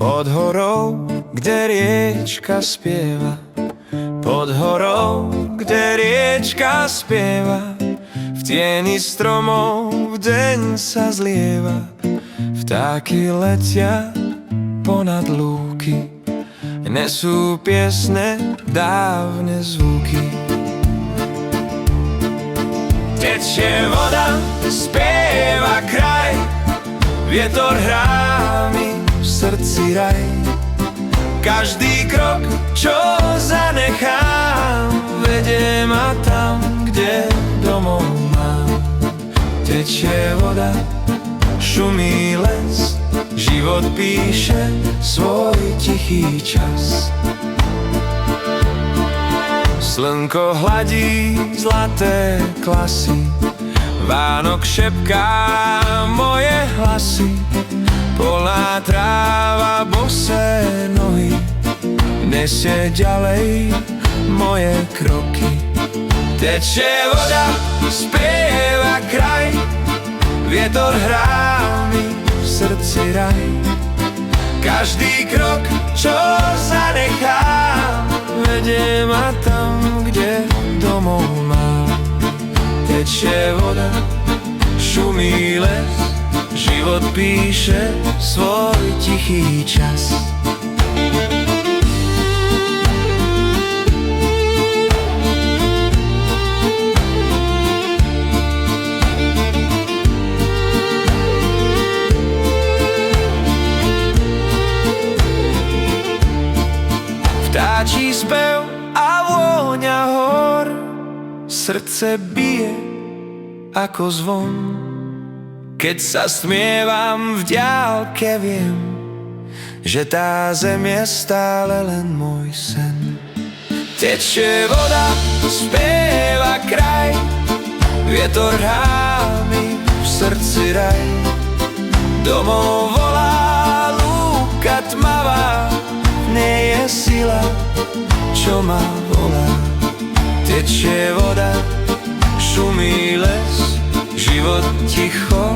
Pod horou, kde riečka spieva, pod horou, kde riečka spieva, v tieni stromov v deň sa zlieva. Vtáky letia ponad lúky, nesú piesne dávne zvuky. Tečie voda, spieva kraj, vietor hrá mi v srdci raj. Každý krok, čo zanechám, vedie ma tam, kde domov mám. Tečie voda, šumí les, život píše svoj tichý čas. Slnko hladí zlaté klasy, Vánok šepká moje hlasy, polná tráva, bosé nohy, nesie ďalej moje kroky. Tečie voda, spieva kraj, vietor hrá mi v srdci raj. Každý krok, čo zanechám, vedie ma tam, kde domov mám. Tečie voda, šumí les, život píše svoj tichý čas. Vtáčí spev a vôňa hor, srdce bije ako zvon. Keď sa smievam v diaľke, viem, že tá zem je stále len môj sen. Tečie voda, spieva kraj, vietor hrá mi v srdci raj. Domov volá lúka tmavá, nie je sila, čo ma volá. Tečie voda, šumí les, život ticho